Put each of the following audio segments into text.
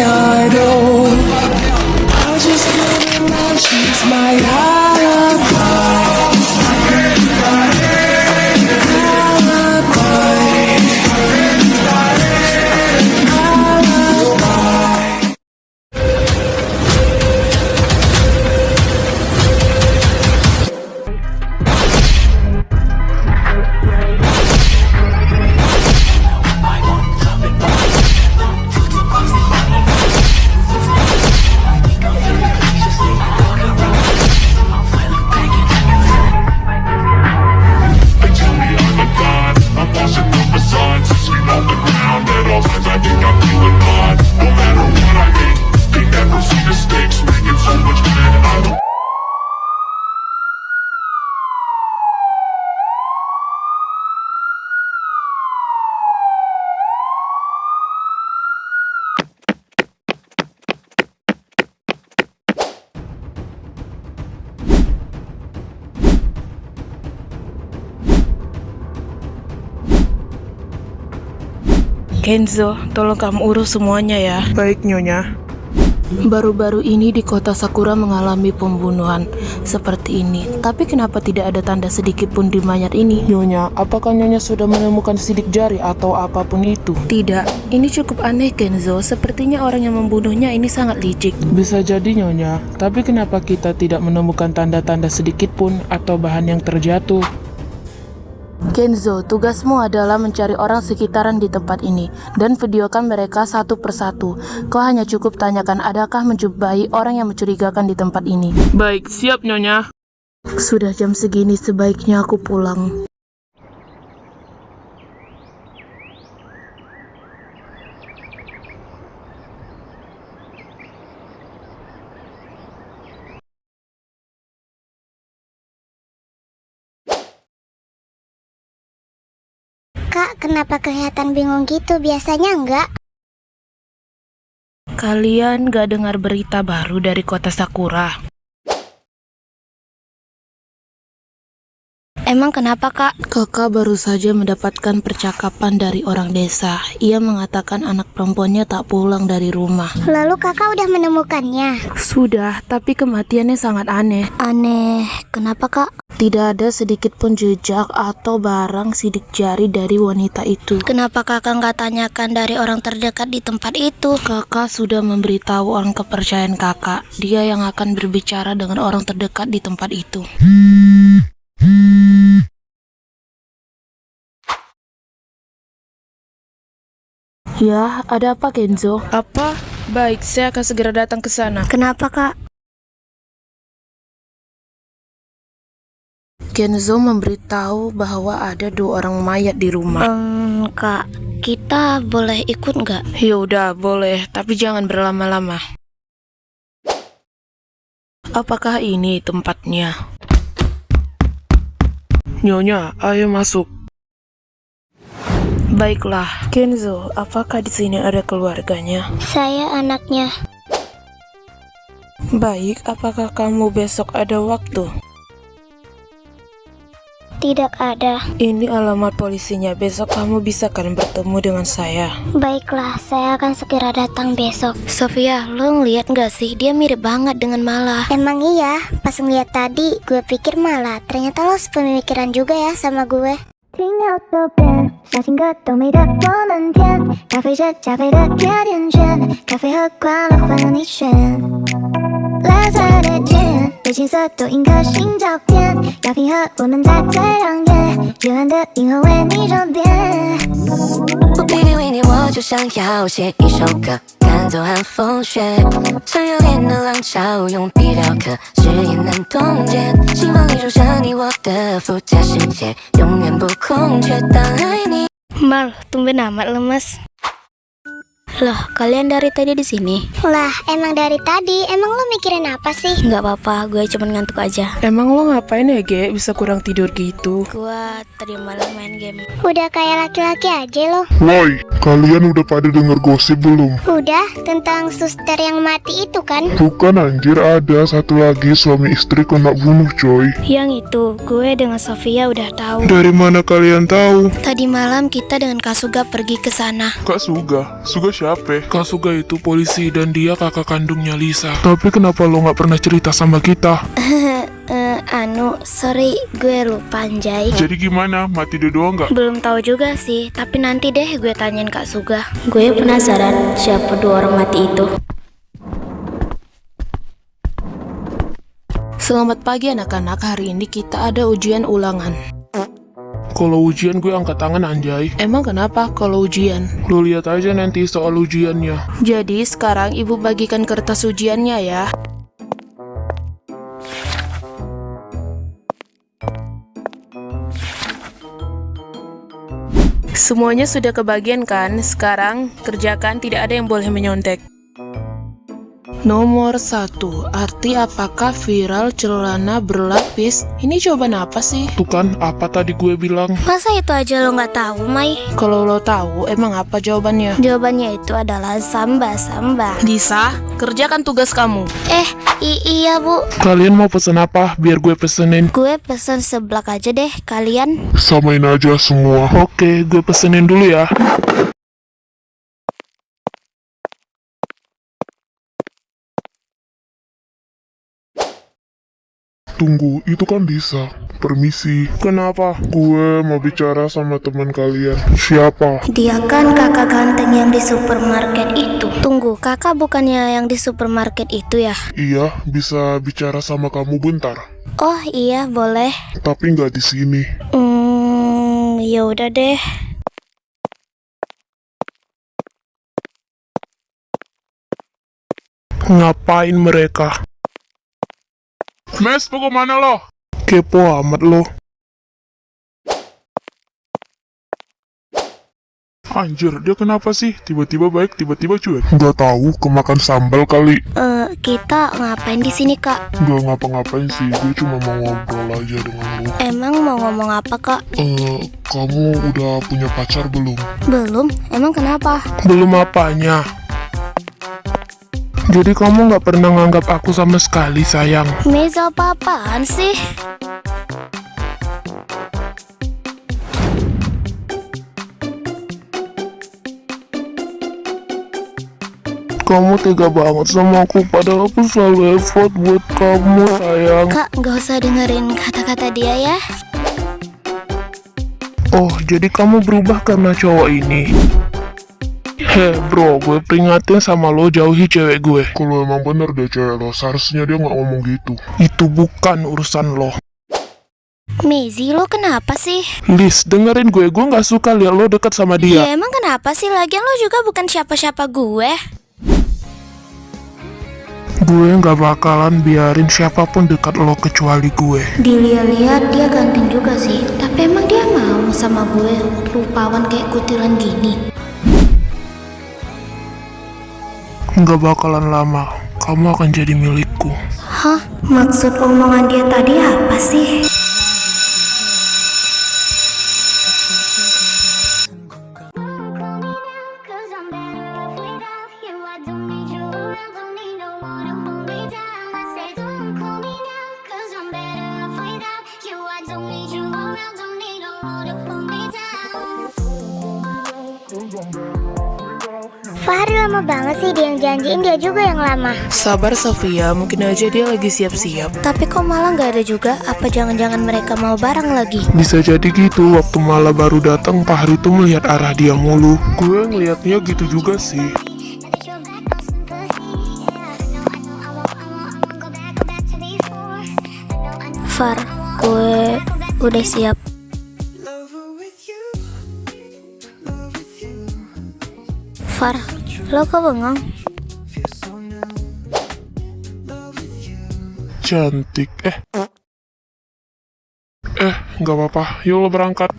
idol. I just couldn't lie, she's my alibi. Kenzo, tolong kamu urus semuanya ya. Baik, Nyonya. Baru-baru ini di kota Sakura mengalami pembunuhan seperti ini. Tapi kenapa tidak ada tanda sedikit pun di mayat ini? Nyonya, apakah Nyonya sudah menemukan sidik jari atau apapun itu? Tidak, ini cukup aneh Kenzo. Sepertinya orang yang membunuhnya ini sangat licik. Bisa jadi, Nyonya. Tapi kenapa kita tidak menemukan tanda-tanda sedikit pun atau bahan yang terjatuh? Kenzo, tugasmu adalah mencari orang sekitaran di tempat ini dan videokan mereka satu persatu. Kau hanya cukup tanyakan adakah menjumpai orang yang mencurigakan di tempat ini. Baik, siap, Nyonya. Sudah jam segini, sebaiknya aku pulang. Kak, kenapa kelihatan bingung gitu? Biasanya enggak. Kalian gak dengar berita baru dari kota Sakura? Emang kenapa, Kak? Kakak baru saja mendapatkan percakapan dari orang desa. Ia mengatakan anak perempuannya tak pulang dari rumah. Lalu kakak udah menemukannya? Sudah, tapi kematiannya sangat aneh. Aneh, kenapa, Kak? Tidak ada sedikit pun jejak atau barang sidik jari dari wanita itu. Kenapa kakak nggak tanyakan dari orang terdekat di tempat itu? Kakak sudah memberitahu orang kepercayaan kakak. Dia yang akan berbicara dengan orang terdekat di tempat itu. Ya, ada apa Kenzo? Apa? Baik, saya akan segera datang ke sana. Kenapa, Kak? Kenzo memberitahu bahwa ada 2 orang mayat di rumah. Kak, kita boleh ikut nggak? Yaudah, boleh, tapi jangan berlama-lama. Apakah ini tempatnya? Nyonya, ayo masuk. Baiklah, Kenzo, apakah di sini ada keluarganya? Saya anaknya. Baik, apakah kamu besok ada waktu? Tidak ada. Ini alamat polisinya, besok kamu bisa kan bertemu dengan saya. Baiklah, saya akan segera datang besok. Sofia, lo ngeliat nggak sih? Dia mirip banget dengan Mala. Emang iya, pas ngeliat tadi, gue pikir Mala. Ternyata lo sepemikiran juga ya sama gue. 停到左边，小情歌都美得我们甜，咖啡是加菲的甜甜圈，咖啡和快乐换了你选。蓝色的天，对青色多印颗心照片，要平和我们在最亮眼，幽暗的银河为你装点。我偏偏为你，我就想要写一首歌，赶走寒风雪，想要恋的浪潮，用笔雕刻，誓言难冻结，心房里住着你我的附加世界，永远不空缺。当爱你。 Mal, tumben amat lemes. Loh, kalian dari tadi di sini? Lah, emang dari tadi. Emang lo mikirin apa sih? Nggak apa-apa, gue cuma ngantuk aja. Emang lo ngapain ya, Ge? Bisa kurang tidur gitu? Gue tadi malam main game. Udah kayak laki-laki aja lo. Woi, kalian udah pada denger gosip belum? Udah, tentang suster yang mati itu kan? Bukan anjir, ada satu lagi suami istri kena bunuh coy. Yang itu, gue dengan Sofia udah tahu. Dari mana kalian tahu? Tadi malam kita dengan Kak Suga pergi ke sana. Kak Suga? Suga siapa? apa? Kak Suga itu polisi dan dia kakak kandungnya Lisa. Tapi kenapa lo nggak pernah cerita sama kita? Sorry, gue lupa Anjay. Jadi gimana? Mati doang nggak? Belum tahu juga sih, tapi nanti deh gue tanyain Kak Suga. Gue penasaran siapa dua orang mati itu. Selamat pagi anak-anak, hari ini kita ada ujian ulangan. Kalau ujian gue angkat tangan Anjay. Emang kenapa kalau ujian? Lo lihat aja nanti soal ujiannya. Jadi sekarang ibu bagikan kertas ujiannya ya. Semuanya sudah kebagian kan? Sekarang kerjakan, tidak ada yang boleh menyontek. Nomor 1, arti apakah viral celana berlapis? Ini jawaban apa sih? Tuh kan, apa tadi gue bilang? Masa itu aja lo nggak tahu, Mai? Kalau lo tahu, emang apa jawabannya? Jawabannya itu adalah samba. Lisa, kerjakan tugas kamu. Iya Bu. Kalian mau pesen apa? Biar gue pesenin. Gue pesen seblak aja deh, kalian. Samain aja semua. Oke, gue pesenin dulu ya. Tunggu, itu kan Lisa. Permisi, Kenapa? gue mau bicara sama teman kalian. Siapa? Dia kan kakak ganteng yang di supermarket itu. Tunggu, kakak bukannya yang di supermarket itu ya? Iya, bisa bicara sama kamu bentar. Oh iya, boleh. Tapi nggak di sini. Ya udah deh. Ngapain mereka? Mes, mau kemana lo? Kepo amat lo. Anjir, dia kenapa sih? Tiba-tiba baik, tiba-tiba cuek. Nggak tahu, kemakan sambal kali. Kita ngapain di sini, Kak? Nggak ngapa-ngapain sih, gue cuma mau ngobrol aja dengan lo. Emang mau ngomong apa, Kak? Kamu udah punya pacar belum? Belum. Emang kenapa? Belum apanya? Jadi kamu nggak pernah nganggap aku sama sekali, sayang. Meza apa-apaan sih? Kamu tega banget sama aku, padahal aku selalu effort buat kamu, sayang. Kak, nggak usah dengerin kata-kata dia ya. Oh, jadi kamu berubah karena cowok ini? Bro, gue peringatin sama lo, jauhi cewek gue. Kalau emang bener deh cewek lo, seharusnya dia nggak ngomong gitu. Itu bukan urusan lo. Mezi, lo kenapa sih? Liz, dengerin gue nggak suka lihat lo dekat sama dia. Ya emang kenapa sih? Lagian lo juga bukan siapa-siapa gue. Gue nggak bakalan biarin siapapun dekat lo kecuali gue. Dilihat-lihat dia ganteng juga sih. Tapi emang dia mau sama gue rupawan kayak kutilan gini? Nggak bakalan lama, kamu akan jadi milikku. Hah? Maksud omongan dia tadi apa sih? Fahri lama banget sih, dia yang janjiin, dia juga yang lama. Sabar Sofia, mungkin aja dia lagi siap-siap. Tapi kok malah nggak ada juga? Apa jangan-jangan mereka mau bareng lagi? Bisa jadi gitu, waktu Mala baru datang, Fahri tuh melihat arah dia mulu. Gue ngeliatnya gitu juga sih. Far, gue udah siap. Far, lo kok bengong? Cantik, nggak apa-apa, yuk lo berangkat.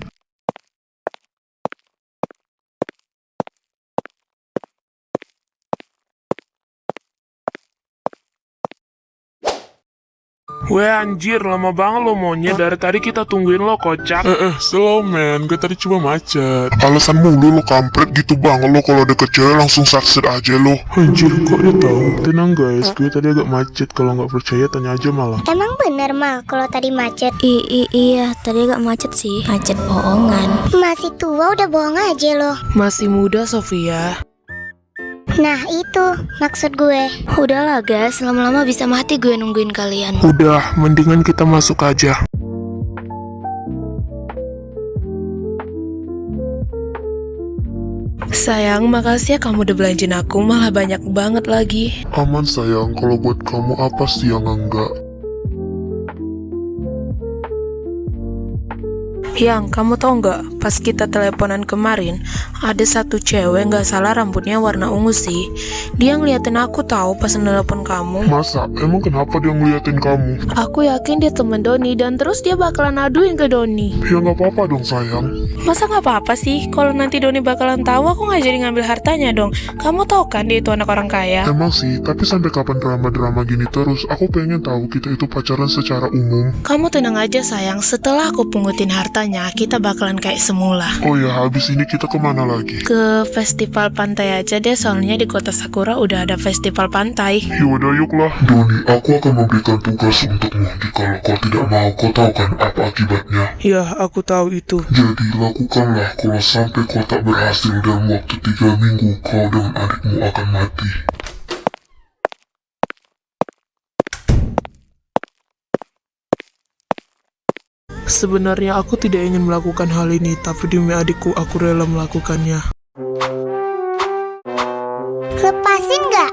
Weh anjir, lama banget lo monyet. Dari tadi kita tungguin lo, kocak. Slow man, gue tadi cuma macet. Alasan mulu lo kampret gitu banget lo, kalau deket cewek langsung saksit aja lo. Anjir, kok dia tahu? Tenang guys, gue tadi agak macet. Kalau nggak percaya tanya aja malah. Emang bener Mal kalau tadi macet? Iya, tadi agak macet sih. Macet bohongan. Masih tua udah bohong aja lo. Masih muda Sofia. Nah itu maksud gue. Udahlah guys, lama-lama bisa mati gue nungguin kalian. Udah, mendingan kita masuk aja. Sayang, makasih ya kamu udah belanjain aku, malah banyak banget lagi. Aman sayang, kalau buat kamu apa sih yang enggak? Yang, kamu tau nggak, pas kita teleponan kemarin, ada satu cewek nggak salah rambutnya warna ungu sih. Dia ngeliatin aku tahu pas nelpon kamu. Masa? Emang kenapa dia ngeliatin kamu? Aku yakin dia temen Doni dan terus dia bakalan aduin ke Doni. Ya nggak apa-apa dong sayang. Masa nggak apa-apa sih? Kalau nanti Doni bakalan tahu, aku nggak jadi ngambil hartanya dong. Kamu tahu kan dia itu anak orang kaya. Emang sih, tapi sampai kapan drama-drama gini terus? Aku pengen tahu kita itu pacaran secara umum. Kamu tenang aja sayang, setelah aku pungutin hartanya, kita bakalan kayak semula. Oh ya, habis ini kita kemana lagi? Ke festival pantai aja deh, soalnya di kota Sakura udah ada festival pantai. Yaudah yuklah. Doni, aku akan memberikan tugas untukmu. Jikalau kau tidak mau, kau tahu kan apa akibatnya? Ya, aku tahu itu. Jadi lakukanlah. Kalau sampai kau tak berhasil dalam waktu 3 minggu, kau dan adikmu akan mati. Sebenarnya aku tidak ingin melakukan hal ini, tapi demi adikku aku rela melakukannya. Lepasin nggak?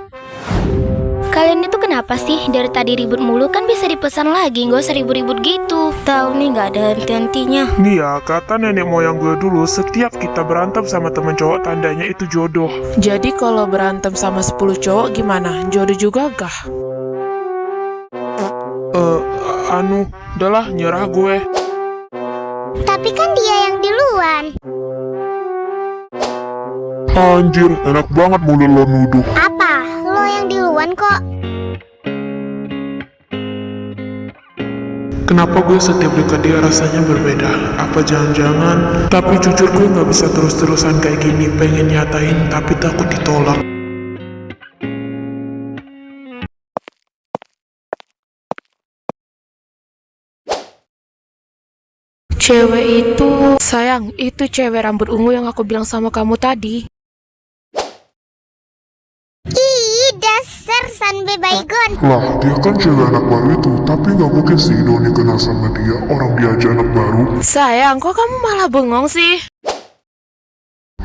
Kalian itu kenapa sih? Dari tadi ribut mulu, kan bisa dipesan lagi, gak usah ribut-ribut gitu. Tahu nih gak ada henti-hentinya. Nih ya, kata nenek moyang gue dulu, setiap kita berantem sama temen cowok tandanya itu jodoh. Jadi kalau berantem sama 10 cowok gimana? Jodoh juga kah? Udahlah nyerah gue. Tapi kan dia yang duluan. Anjir, enak banget mulut lo nuduh. Apa? Lo yang duluan kok. Kenapa gue setiap dekat dia rasanya berbeda? Apa jangan-jangan? Tapi jujur gue gak bisa terus-terusan kayak gini. Pengen nyatain tapi takut ditolak. Cewek itu... Sayang, itu cewek rambut ungu yang aku bilang sama kamu tadi. Ih, dasar Sanbe Baygon. Lah, dia kan cewek anak baru itu. Tapi nggak mungkin sih Doni kenal sama dia. Orang dia aja anak baru. Sayang, kok kamu malah bengong sih?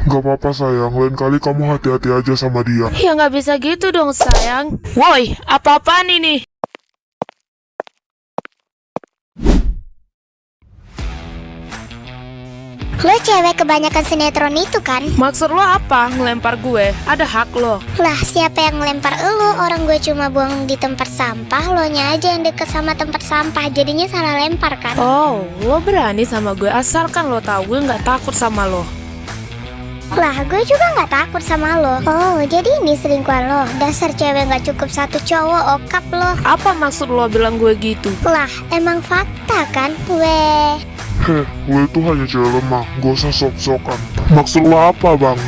Gak apa-apa sayang, lain kali kamu hati-hati aja sama dia. Ya nggak bisa gitu dong sayang. Woi, apa-apaan ini? Lo cewek kebanyakan sinetron itu kan? Maksud lo apa? Ngelempar gue? Ada hak lo. Lah siapa yang ngelempar lo? Orang gue cuma buang di tempat sampah. Lo nya aja yang deket sama tempat sampah. Jadinya salah lempar kan? Oh, lo berani sama gue asalkan lo tahu gue nggak takut sama lo. Lah gue juga nggak takut sama lo. Oh jadi ini selingkuhan lo. Dasar cewek nggak cukup satu cowok, okap lo. Apa maksud lo bilang gue gitu? Lah emang fakta kan? Weh. Heh, lo itu hanya cewek lemah, gak usah sok-sokan. Maksud lo apa bang?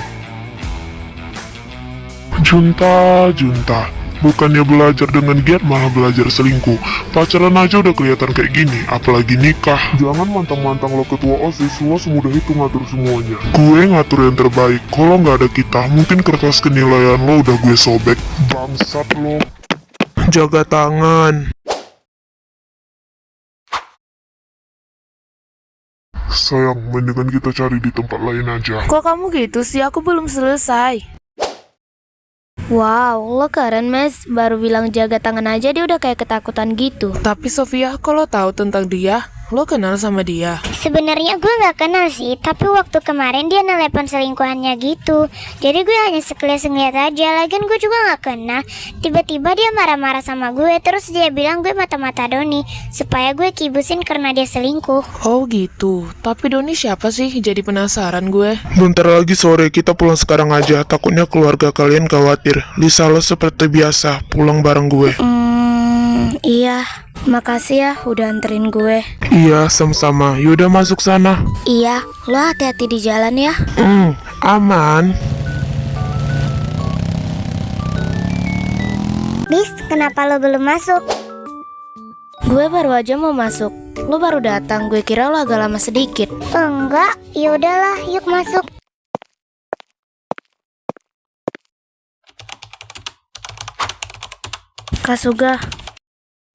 Junta. Bukannya belajar dengan giat malah belajar selingkuh. Pacaran aja udah kelihatan kayak gini, apalagi nikah. Jangan mantang-mantang lo ketua OSIS, lo semudah itu ngatur semuanya. Gue ngatur yang terbaik, kalau nggak ada kita, mungkin kertas kenilaian lo udah gue sobek. Bangsat lo. Jaga tangan. Sayang, mendingan kita cari di tempat lain aja. Kok kamu gitu sih? Aku belum selesai. Wow, lo keren Mas. Baru bilang jaga tangan aja dia udah kayak ketakutan gitu. Tapi Sofia, kalau tahu tentang dia, lo kenal sama dia? Sebenarnya gue nggak kenal sih, tapi waktu kemarin dia nelepon selingkuhannya gitu. Jadi gue hanya sekilas ngeliat aja, lagian gue juga nggak kenal. Tiba-tiba dia marah-marah sama gue, terus dia bilang gue mata-mata Doni supaya gue kibusin karena dia selingkuh. Oh gitu. Tapi Doni siapa sih? Jadi penasaran gue. Bentar lagi sore, kita pulang sekarang aja. Takutnya keluarga kalian khawatir. Lisa lo seperti biasa, pulang bareng gue. Iya, makasih ya udah anterin gue. Iya, sama-sama. Yaudah masuk sana. Iya, lo hati-hati di jalan ya. Aman. Bis, kenapa lo belum masuk? Gue baru aja mau masuk. Lo baru datang, gue kira lo agak lama sedikit. Enggak, yaudahlah, yuk masuk. Kasuga,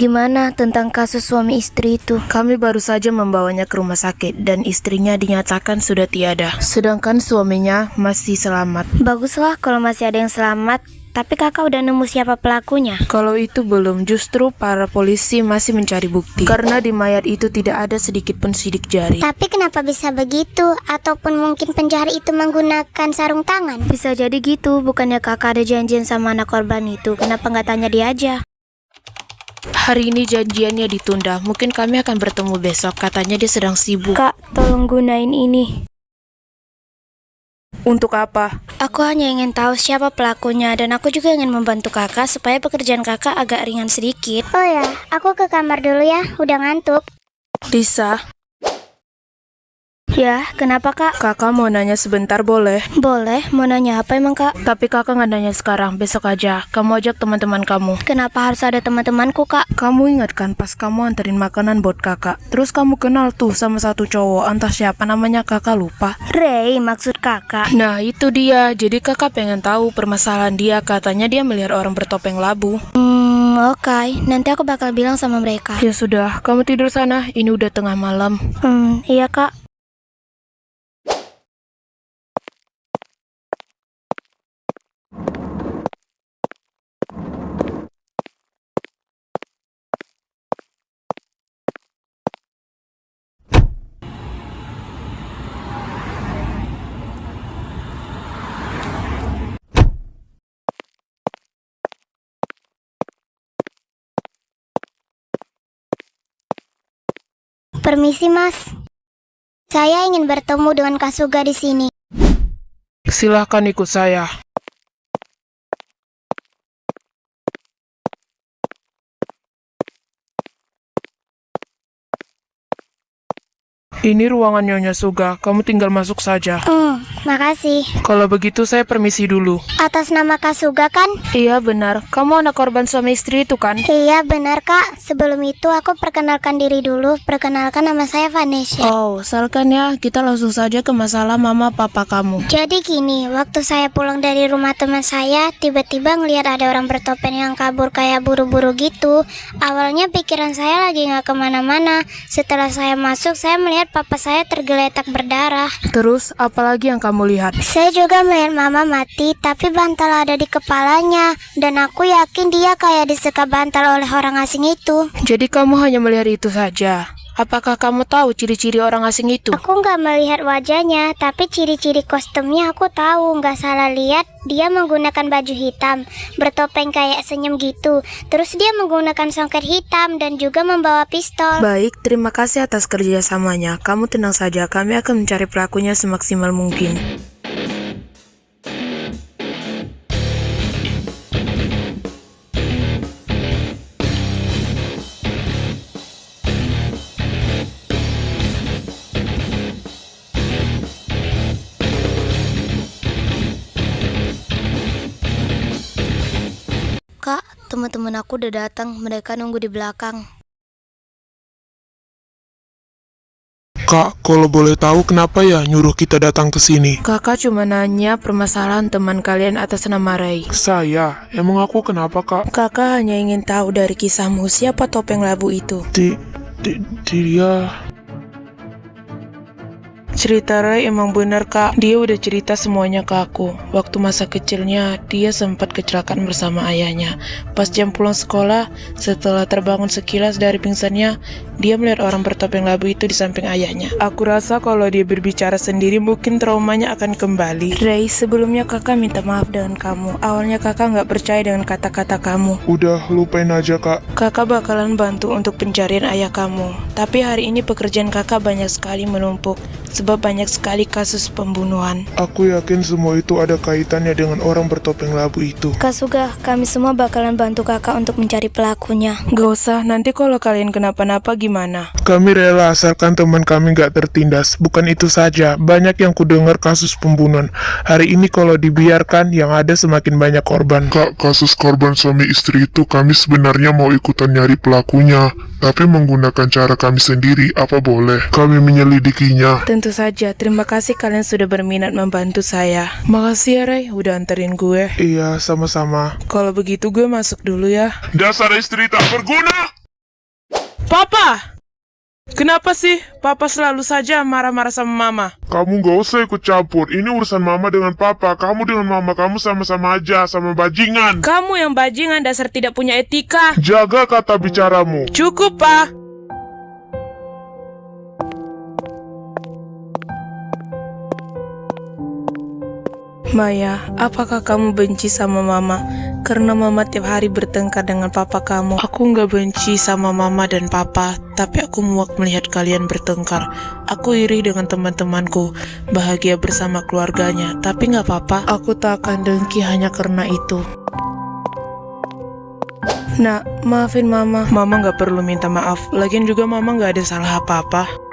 gimana tentang kasus suami istri itu? Kami baru saja membawanya ke rumah sakit dan istrinya dinyatakan sudah tiada. Sedangkan suaminya masih selamat. Baguslah kalau masih ada yang selamat. Tapi kakak udah nemu siapa pelakunya? Kalau itu belum, justru para polisi masih mencari bukti. Karena di mayat itu tidak ada sedikit pun sidik jari. Tapi kenapa bisa begitu? Ataupun mungkin penjara itu menggunakan sarung tangan? Bisa jadi gitu, bukannya kakak ada janjian sama anak korban itu. Kenapa nggak tanya dia aja? Hari ini janjiannya ditunda. Mungkin kami akan bertemu besok. Katanya dia sedang sibuk. Kak, tolong gunain ini. Untuk apa? Aku hanya ingin tahu siapa pelakunya dan aku juga ingin membantu kakak supaya pekerjaan kakak agak ringan sedikit. Oh ya, aku ke kamar dulu ya, udah ngantuk. Lisa, Ya, kenapa kak? kakak mau nanya sebentar boleh? Boleh, mau nanya apa emang kak? Tapi kakak nggak nanya sekarang, besok aja. Kamu ajak teman-teman kamu. Kenapa harus ada teman-temanku kak? Kamu ingat kan pas kamu anterin makanan buat kakak? Terus kamu kenal tuh sama satu cowok, entah siapa namanya, kakak lupa. Ray, maksud kakak? Nah itu dia, jadi kakak pengen tahu permasalahan dia. Katanya dia melihat orang bertopeng labu. Oke, nanti aku bakal bilang sama mereka. Ya sudah, kamu tidur sana, ini udah tengah malam. Iya kak. Permisi mas, saya ingin bertemu dengan Kasuga di sini. Silahkan ikut saya. Ini ruangan Nyonya Suga, kamu tinggal masuk saja. Makasih. Kalau begitu saya permisi dulu. Atas nama Kasuga kan? Iya benar, kamu anak korban suami istri itu kan? Iya benar kak. Sebelum itu aku perkenalkan diri dulu. Perkenalkan nama saya Vanessa. Oh, salahkan ya, kita langsung saja ke masalah mama papa kamu. Jadi gini, waktu saya pulang dari rumah teman saya, tiba-tiba ngelihat ada orang bertopeng yang kabur kayak buru-buru gitu. Awalnya pikiran saya lagi nggak kemana-mana. Setelah saya masuk, saya melihat papa saya tergeletak berdarah. Terus, apalagi yang kamu lihat? Saya juga melihat mama mati, tapi bantal ada di kepalanya. Dan aku yakin dia kayak disekap bantal oleh orang asing itu. Jadi kamu hanya melihat itu saja? Apakah kamu tahu ciri-ciri orang asing itu? Aku nggak melihat wajahnya, tapi ciri-ciri kostumnya aku tahu. Nggak salah lihat, dia menggunakan baju hitam, bertopeng kayak senyum gitu. Terus dia menggunakan songket hitam dan juga membawa pistol. Baik, terima kasih atas kerjasamanya. Kamu tenang saja, kami akan mencari pelakunya semaksimal mungkin. Kak, teman-teman aku udah datang. Mereka nunggu di belakang. Kak, kalau boleh tahu kenapa ya nyuruh kita datang ke sini? Kakak cuma nanya permasalahan teman kalian atas nama Ray. Saya? Emang aku kenapa, Kak? Kakak hanya ingin tahu dari kisahmu siapa topeng labu itu. Dia... Cerita Ray emang benar kak, dia udah cerita semuanya ke aku. Waktu masa kecilnya, dia sempat kecelakaan bersama ayahnya. Pas jam pulang sekolah, setelah terbangun sekilas dari pingsannya, dia melihat orang bertopeng labu itu di samping ayahnya. Aku rasa kalau dia berbicara sendiri, mungkin traumanya akan kembali. Ray, sebelumnya kakak minta maaf dengan kamu. Awalnya kakak nggak percaya dengan kata-kata kamu. Udah, lupain aja, Kak. Kakak bakalan bantu untuk pencarian ayah kamu. Tapi hari ini pekerjaan kakak banyak sekali menumpuk. Sebab banyak sekali kasus pembunuhan. Aku yakin semua itu ada kaitannya dengan orang bertopeng labu itu. Kasuga, kami semua bakalan bantu kakak untuk mencari pelakunya. Gak usah, nanti kalau kalian kenapa-napa gimana? Kami rela asalkan teman kami gak tertindas. Bukan itu saja, banyak yang kudengar kasus pembunuhan. Hari ini kalau dibiarkan, yang ada semakin banyak korban. Kak, kasus korban suami istri itu kami sebenarnya mau ikutan nyari pelakunya, tapi menggunakan cara kami sendiri, apa boleh kami menyelidikinya? Tentu saja, terima kasih kalian sudah berminat membantu saya. Makasih ya Ray, udah anterin gue. Iya, sama-sama. Kalau begitu gue masuk dulu ya. Dasar istri tak berguna! Papa! Kenapa sih Papa selalu saja marah-marah sama Mama? Kamu gak usah ikut campur, ini urusan mama dengan papa. Kamu dengan mama kamu sama-sama aja, sama bajingan. Kamu yang bajingan, dasar tidak punya etika. Jaga kata bicaramu. Cukup, Pak. Maya, apakah kamu benci sama Mama? Karena Mama tiap hari bertengkar dengan Papa kamu. Aku nggak benci sama Mama dan Papa, tapi aku muak melihat kalian bertengkar. Aku iri dengan teman-temanku, bahagia bersama keluarganya. Tapi nggak apa-apa, aku tak akan dengki hanya karena itu. Nah, maafin Mama. Mama nggak perlu minta maaf. Lagian juga Mama nggak ada salah apa-apa.